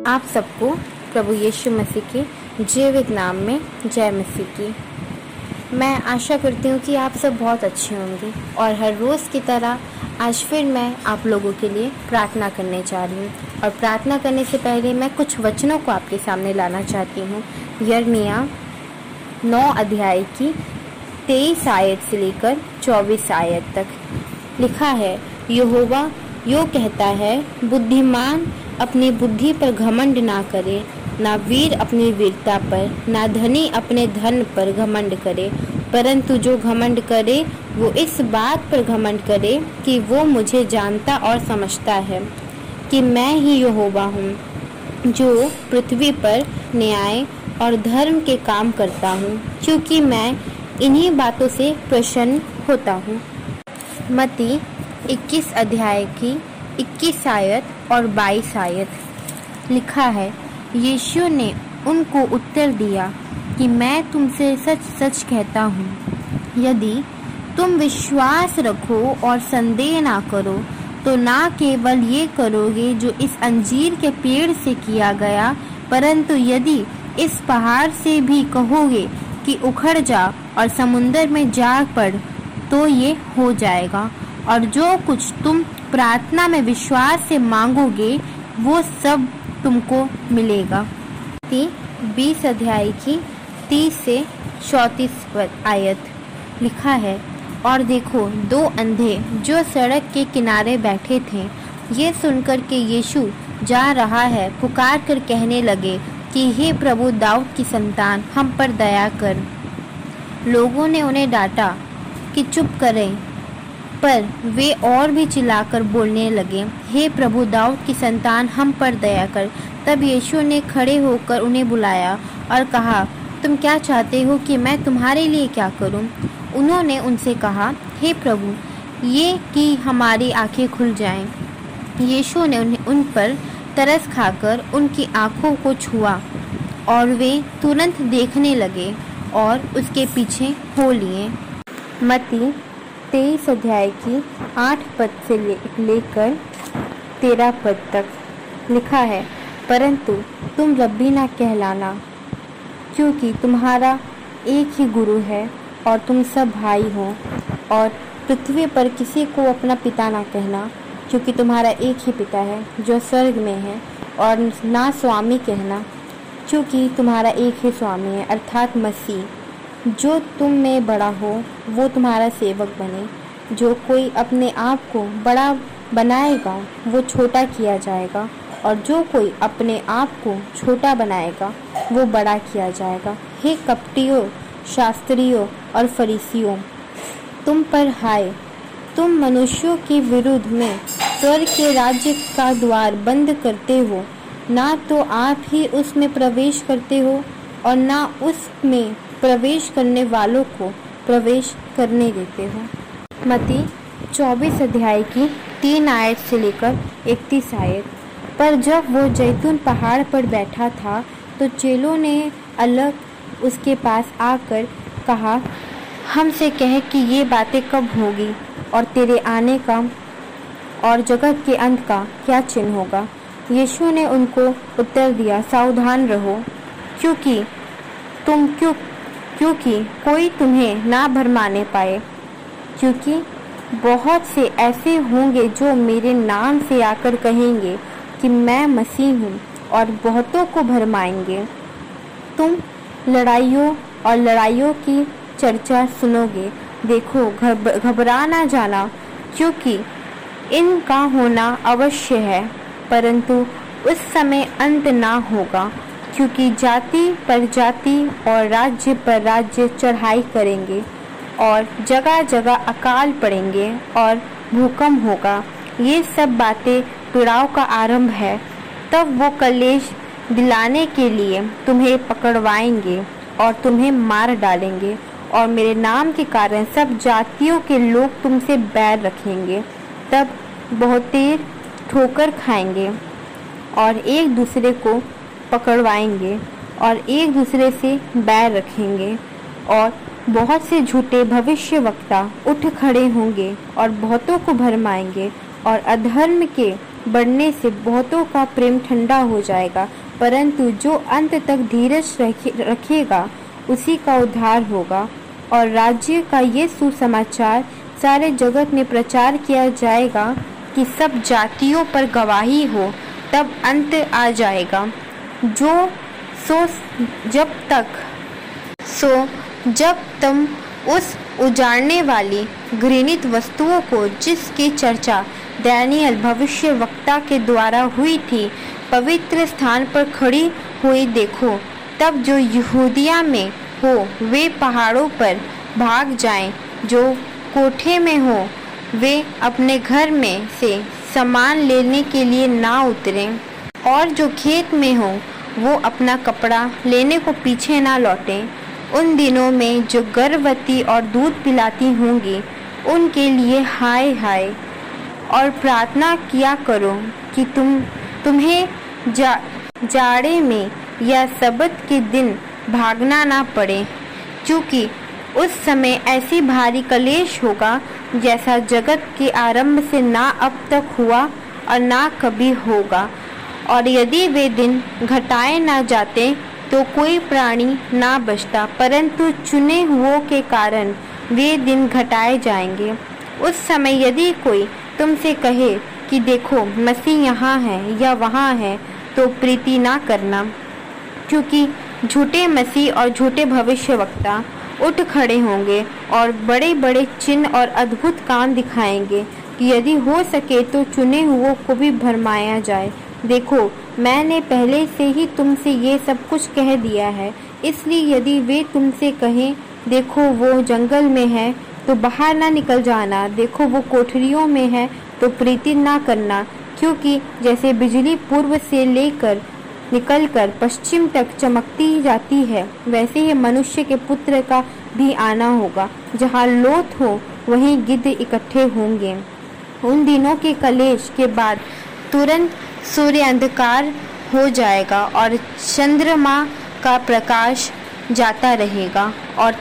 आप सबको प्रभु यीशु मसीह के जीवित नाम में जय मसीह की। मैं आशा करती हूँ कि आप सब बहुत अच्छे होंगे और हर रोज़ की तरह आज फिर मैं आप लोगों के लिए प्रार्थना करने जा रही हूँ। और प्रार्थना करने से पहले मैं कुछ वचनों को आपके सामने लाना चाहती हूँ। यिर्मयाह 9 अध्याय की 23 आयत से लेकर 24 आयत तक लिखा है, यहोवा यो कहता है, बुद्धिमान अपनी बुद्धि पर घमंड ना करे, ना वीर अपनी वीरता पर, ना धनी अपने धन पर घमंड करे, परंतु जो घमंड करे वो इस बात पर घमंड करे कि वो मुझे जानता और समझता है कि मैं ही यहोवा हूँ, जो पृथ्वी पर न्याय और धर्म के काम करता हूँ, क्योंकि मैं इन्हीं बातों से प्रसन्न होता हूँ। मत्ती 21 अध्याय की 21 आयत और 22 आयत लिखा है, यीशु ने उनको उत्तर दिया कि मैं तुमसे सच सच कहता हूँ, यदि तुम विश्वास रखो और संदेह ना करो तो ना केवल ये करोगे जो इस अंजीर के पेड़ से किया गया, परंतु यदि इस पहाड़ से भी कहोगे कि उखड़ जा और समुंदर में जा पड़ तो ये हो जाएगा। और जो कुछ तुम प्रार्थना में विश्वास से मांगोगे वो सब तुमको मिलेगा। 20 अध्याय की 30 से 34 आयत लिखा है, और देखो 2 अंधे जो सड़क के किनारे बैठे थे, ये सुनकर के यीशु जा रहा है पुकार कर कहने लगे कि हे प्रभु दाऊद की संतान, हम पर दया कर। लोगों ने उन्हें डांटा कि चुप करें, पर वे और भी चिल्लाकर बोलने लगे, हे प्रभु दाऊद की संतान, हम पर दया कर। तब यीशु ने खड़े होकर उन्हें बुलाया और कहा, तुम क्या चाहते हो कि मैं तुम्हारे लिए क्या करूं? उन्होंने उनसे कहा, हे प्रभु, ये कि हमारी आंखें खुल जाएं। यीशु ने उन पर तरस खाकर उनकी आंखों को छुआ और वे तुरंत देखने लगे और उसके पीछे हो लिए। मत्ती 23 अध्याय की 8 पद से लेकर 13 पद तक लिखा है, परंतु तुम रब्बी ना कहलाना, क्योंकि तुम्हारा एक ही गुरु है और तुम सब भाई हो। और पृथ्वी पर किसी को अपना पिता ना कहना, क्योंकि तुम्हारा एक ही पिता है जो स्वर्ग में है। और ना स्वामी कहना, क्योंकि तुम्हारा एक ही स्वामी है, अर्थात मसीह। जो तुम में बड़ा हो वो तुम्हारा सेवक बने। जो कोई अपने आप को बड़ा बनाएगा वो छोटा किया जाएगा, और जो कोई अपने आप को छोटा बनाएगा वो बड़ा किया जाएगा। हे कपटियों, शास्त्रियों और फरीसियों, तुम पर हाय, तुम मनुष्यों के विरुद्ध में स्वर्ग के राज्य का द्वार बंद करते हो। ना तो आप ही उसमें प्रवेश करते हो और ना उसमें प्रवेश करने वालों को प्रवेश करने देते हो। मत्ती 24 अध्याय की 3 आयत से लेकर 31 आयत। पर जब वो जैतून पहाड़ पर बैठा था तो चेलों ने अलग उसके पास आकर कहा, हमसे कह कि ये बातें कब होगी और तेरे आने का और जगत के अंत का क्या चिन्ह होगा? यीशु ने उनको उत्तर दिया, सावधान रहो, क्योंकि कोई तुम्हें ना भरमाने पाए, क्योंकि बहुत से ऐसे होंगे जो मेरे नाम से आकर कहेंगे कि मैं मसीह हूँ, और बहुतों को भरमाएंगे। तुम लड़ाइयों की चर्चा सुनोगे। देखो, घबरा ना जाना, क्योंकि इनका होना अवश्य है, परंतु उस समय अंत ना होगा। क्योंकि जाति पर जाति और राज्य पर राज्य चढ़ाई करेंगे, और जगह जगह अकाल पड़ेंगे और भूकंप होगा। ये सब बातें पीड़ाओं का आरंभ है। तब वो कलेश दिलाने के लिए तुम्हें पकड़वाएंगे और तुम्हें मार डालेंगे, और मेरे नाम के कारण सब जातियों के लोग तुमसे बैर रखेंगे। तब बहुतेर ठोकर खाएंगे और एक दूसरे को पकड़वाएंगे और एक दूसरे से बैर रखेंगे। और बहुत से झूठे भविष्यवक्ता उठ खड़े होंगे और बहुतों को भरमाएंगे, और अधर्म के बढ़ने से बहुतों का प्रेम ठंडा हो जाएगा, परंतु जो अंत तक धीरज रखेगा उसी का उद्धार होगा। और राज्य का ये सुसमाचार सारे जगत में प्रचार किया जाएगा कि सब जातियों पर गवाही हो, तब अंत आ जाएगा। जब तुम उस उजाड़ने वाली घृणित वस्तुओं को, जिसकी चर्चा दानियल भविष्यवक्ता के द्वारा हुई थी, पवित्र स्थान पर खड़ी हुई देखो, तब जो यहूदिया में हो वे पहाड़ों पर भाग जाएं, जो कोठे में हो वे अपने घर में से सामान लेने के लिए ना उतरें, और जो खेत में हो वो अपना कपड़ा लेने को पीछे ना लौटें। उन दिनों में जो गर्भवती और दूध पिलाती होंगी उनके लिए हाय हाय, और प्रार्थना किया करो कि तुम्हें जाड़े में या सबत के दिन भागना ना पड़े, क्योंकि उस समय ऐसी भारी कलेश होगा जैसा जगत के आरंभ से ना अब तक हुआ और ना कभी होगा। और यदि वे दिन घटाए ना जाते तो कोई प्राणी ना बचता, परंतु चुने हुओं के कारण वे दिन घटाए जाएंगे। उस समय यदि कोई तुमसे कहे कि देखो मसीह यहाँ है या वहाँ है, तो प्रीति ना करना, क्योंकि झूठे मसीह और झूठे भविष्यवक्ता उठ खड़े होंगे और बड़े बड़े चिन्ह और अद्भुत काम दिखाएंगे कि यदि हो सके तो चुने हुओं को भी भरमाया जाए। देखो, मैंने पहले से ही तुमसे ये सब कुछ कह दिया है, इसलिए यदि वे तुमसे कहें देखो वो जंगल में है, तो बाहर ना निकल जाना, देखो वो कोठरियों में है, तो प्रीति ना करना, क्योंकि जैसे बिजली पूर्व से निकलकर पश्चिम तक चमकती जाती है, वैसे ही मनुष्य के पुत्र का भी आना होगा। जहाँ लोथ हो वहीं गिद्ध इकट्ठे होंगे। उन दिनों के कलेश के बाद तुरंत सूर्य अंधकार हो जाएगा और चंद्रमा का प्रकाश जाता रहेगा, और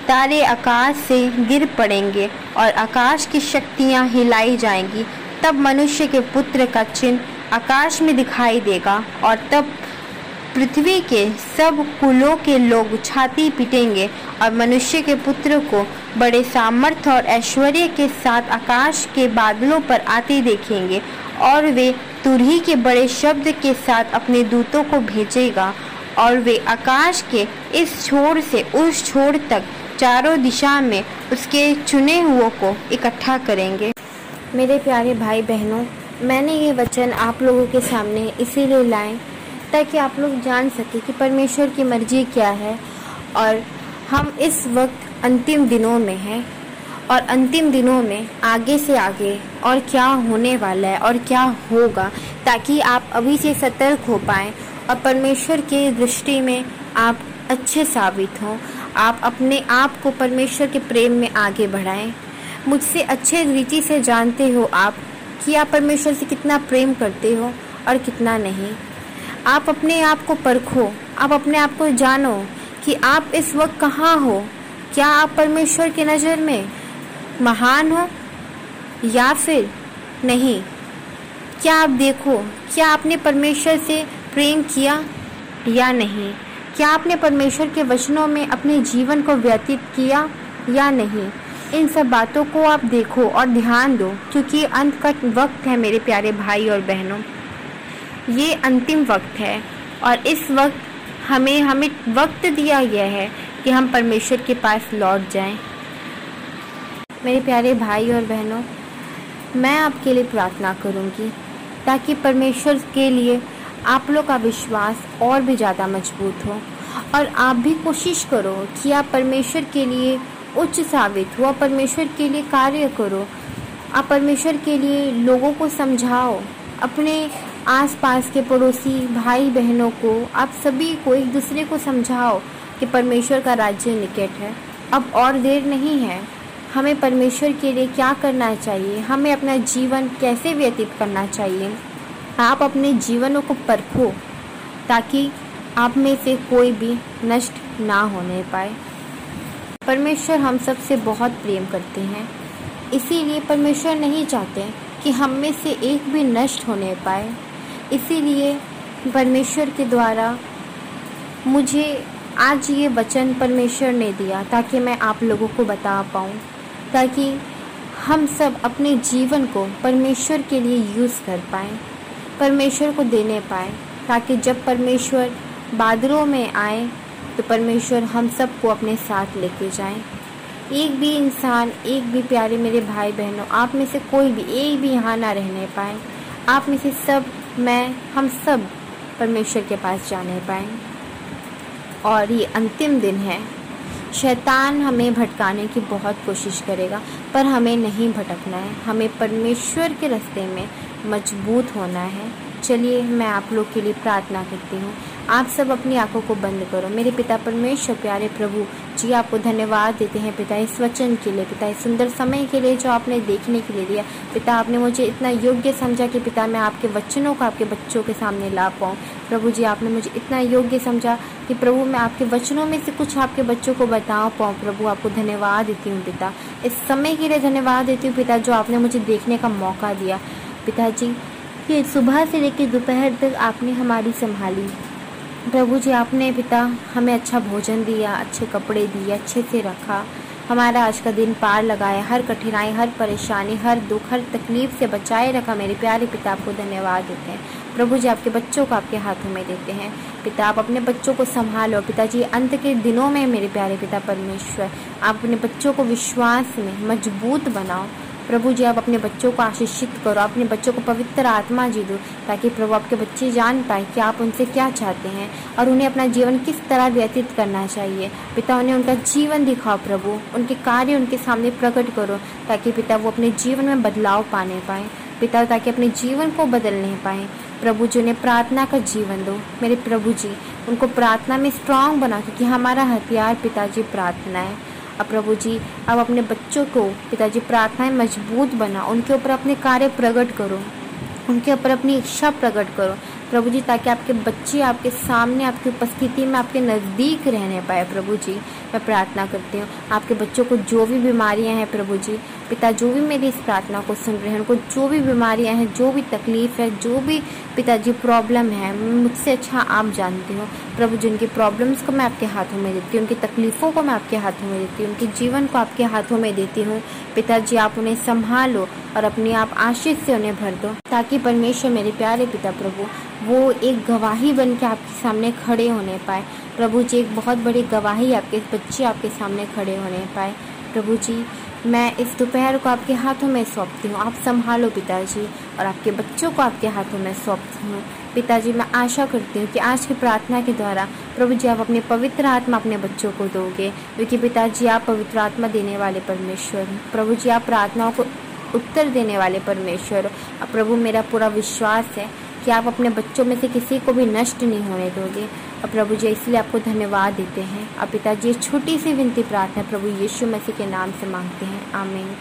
तारे आकाश से गिर पड़ेंगे और आकाश की शक्तियाँ हिलाई जाएंगी। तब मनुष्य के पुत्र का चिन्ह आकाश में दिखाई देगा, और तब पृथ्वी के सब कुलों के लोग छाती पीटेंगे और मनुष्य के पुत्र को बड़े सामर्थ्य और ऐश्वर्य के साथ आकाश के बादलों पर आते देखेंगे, और वे तुरही के बड़े शब्द के साथ अपने दूतों को भेजेगा, और वे आकाश के इस छोर से उस छोर तक चारों दिशा में उसके चुने हुओं को इकट्ठा करेंगे। मेरे प्यारे भाई बहनों, मैंने ये वचन आप लोगों के सामने इसीलिए लाए ताकि आप लोग जान सके कि परमेश्वर की मर्जी क्या है, और हम इस वक्त अंतिम दिनों में हैं, और अंतिम दिनों में आगे से आगे और क्या होने वाला है और क्या होगा, ताकि आप अभी से सतर्क हो पाएँ और परमेश्वर के दृष्टि में आप अच्छे साबित हों। आप अपने आप को परमेश्वर के प्रेम में आगे बढ़ाएं। मुझसे अच्छे रीति से जानते हो आप कि आप परमेश्वर से कितना प्रेम करते हो और कितना नहीं। आप अपने आप को परखो, आप अपने आप को जानो कि आप इस वक्त कहाँ हो। क्या आप परमेश्वर की नज़र में महान हो या फिर नहीं? क्या आप देखो, क्या आपने परमेश्वर से प्रेम किया या नहीं? क्या आपने परमेश्वर के वचनों में अपने जीवन को व्यतीत किया या नहीं? इन सब बातों को आप देखो और ध्यान दो, क्योंकि अंत का वक्त है मेरे प्यारे भाई और बहनों। ये अंतिम वक्त है, और इस वक्त हमें वक्त दिया गया है कि हम परमेश्वर के पास लौट जाएं। मेरे प्यारे भाई और बहनों, मैं आपके लिए प्रार्थना करूंगी ताकि परमेश्वर के लिए आप लोग का विश्वास और भी ज़्यादा मजबूत हो, और आप भी कोशिश करो कि आप परमेश्वर के लिए उच्च साबित हो, परमेश्वर के लिए कार्य करो। आप परमेश्वर के लिए लोगों को समझाओ, अपने आसपास के पड़ोसी भाई बहनों को, आप सभी को एक दूसरे को समझाओ कि परमेश्वर का राज्य निकट है। अब और देर नहीं है। हमें परमेश्वर के लिए क्या करना चाहिए, हमें अपना जीवन कैसे व्यतीत करना चाहिए। आप अपने जीवनों को परखो ताकि आप में से कोई भी नष्ट ना होने पाए। परमेश्वर हम सब से बहुत प्रेम करते हैं, इसीलिए परमेश्वर नहीं चाहते कि हम में से एक भी नष्ट होने पाए। इसीलिए परमेश्वर के द्वारा मुझे आज ये वचन परमेश्वर ने दिया ताकि मैं आप लोगों को बता पाऊँ, ताकि हम सब अपने जीवन को परमेश्वर के लिए यूज़ कर पाएँ, परमेश्वर को देने पाएँ, ताकि जब परमेश्वर बादलों में आए तो परमेश्वर हम सब को अपने साथ लेके जाएं। एक भी इंसान, एक भी प्यारे मेरे भाई बहनों, आप में से कोई भी एक भी यहाँ ना रहने पाए। आप में से सब, मैं, हम सब परमेश्वर के पास जाने पाएँ। और ये अंतिम दिन है। शैतान हमें भटकाने की बहुत कोशिश करेगा, पर हमें नहीं भटकना है। हमें परमेश्वर के रास्ते में मजबूत होना है। चलिए मैं आप लोग के लिए प्रार्थना करती हूँ। आप सब अपनी आंखों को बंद करो। मेरे पिता परमेश्वर, प्यारे प्रभु जी, आपको धन्यवाद देते हैं पिता इस वचन के लिए, पिता इस सुंदर समय के लिए जो आपने देखने के लिए दिया। पिता आपने मुझे इतना योग्य समझा कि पिता मैं आपके वचनों को आपके बच्चों के सामने ला पाऊँ। प्रभु जी, आपने मुझे इतना योग्य समझा कि प्रभु मैं आपके वचनों में से कुछ आपके बच्चों को बता पाऊँ। प्रभु आपको धन्यवाद देती हूँ पिता, इस समय के लिए धन्यवाद देती हूँ पिता जो आपने मुझे देखने का मौका दिया। पिताजी, ये सुबह से लेकर दोपहर तक आपने हमारी संभाली। प्रभु जी, आपने पिता हमें अच्छा भोजन दिया, अच्छे कपड़े दिए, अच्छे से रखा, हमारा आज का दिन पार लगाया, हर कठिनाई, हर परेशानी, हर दुख, हर तकलीफ से बचाए रखा। मेरे प्यारे पिता, आपको धन्यवाद देते हैं। प्रभु जी, आपके बच्चों को आपके हाथों में देते हैं। पिता, आप अपने बच्चों को संभालो। पिताजी, अंत के दिनों में मेरे प्यारे पिता परमेश्वर, आप अपने बच्चों को विश्वास में मजबूत बनाओ। प्रभु जी, आप अपने बच्चों को आशीषित करो, अपने बच्चों को पवित्र आत्मा जी दो, ताकि प्रभु आपके बच्चे जान पाए कि आप उनसे क्या चाहते हैं और उन्हें अपना जीवन किस तरह व्यतीत करना चाहिए। पिता, उन्हें उनका जीवन दिखाओ प्रभु, उनके कार्य उनके सामने प्रकट करो, ताकि पिता वो अपने जीवन में बदलाव पाने पाएँ। पिता, ताकि अपने जीवन को बदलने पाएँ। प्रभु जी, उन्हें प्रार्थना का जीवन दो। मेरे प्रभु जी, उनको प्रार्थना में स्ट्रांग बनाओ, क्योंकि हमारा हथियार पिताजी प्रार्थना है। अब प्रभु जी, अब अपने बच्चों को पिताजी प्रार्थनाएं मजबूत बनाओ, उनके ऊपर अपने कार्य प्रकट करो, उनके ऊपर अपनी इच्छा प्रकट करो प्रभु जी, ताकि आपके बच्चे आपके सामने, आपकी उपस्थिति में, आपके नज़दीक रहने पाए। प्रभु जी, मैं प्रार्थना करती हूँ आपके बच्चों को जो भी बीमारियाँ हैं प्रभु जी, पिता जो भी मेरी इस प्रार्थना को सुन रहे हैं, उनको जो भी बीमारियाँ हैं, जो भी तकलीफ़ है, जो भी पिताजी प्रॉब्लम है, मुझसे अच्छा आप जानते हो प्रभु जी। उनकी प्रॉब्लम्स को मैं आपके हाथों में देती हूँ, उनकी तकलीफ़ों को मैं आपके हाथों में देती हूँ, उनके जीवन को आपके हाथों में देती हूँ। पिताजी, आप उन्हें संभालो और अपने आप आशीष से उन्हें भर दो, ताकि परमेश्वर मेरे प्यारे पिता प्रभु वो एक गवाही बन के आपके सामने खड़े होने पाए। प्रभु जी, एक बहुत बड़ी गवाही आपके बच्चे आपके सामने खड़े होने पाए। प्रभु जी, मैं इस दोपहर को आपके हाथों में सौंपती हूँ, आप संभालो पिताजी, और आपके बच्चों को आपके हाथों में सौंपती हूँ। पिताजी, मैं आशा करती हूँ कि आज की प्रार्थना के द्वारा प्रभु जी आप अपने पवित्र आत्मा अपने बच्चों को दोगे, क्योंकि पिताजी आप पवित्र आत्मा देने वाले परमेश्वर हैं। प्रभु जी, आप प्रार्थनाओं को उत्तर देने वाले परमेश्वर। अब प्रभु, मेरा पूरा विश्वास है कि आप अपने बच्चों में से किसी को भी नष्ट नहीं होने दोगे। अब प्रभु जी, इसलिए आपको धन्यवाद देते हैं। अब पिताजी, छोटी सी विनती प्रार्थना प्रभु यीशु मसीह के नाम से मांगते हैं, आमीन।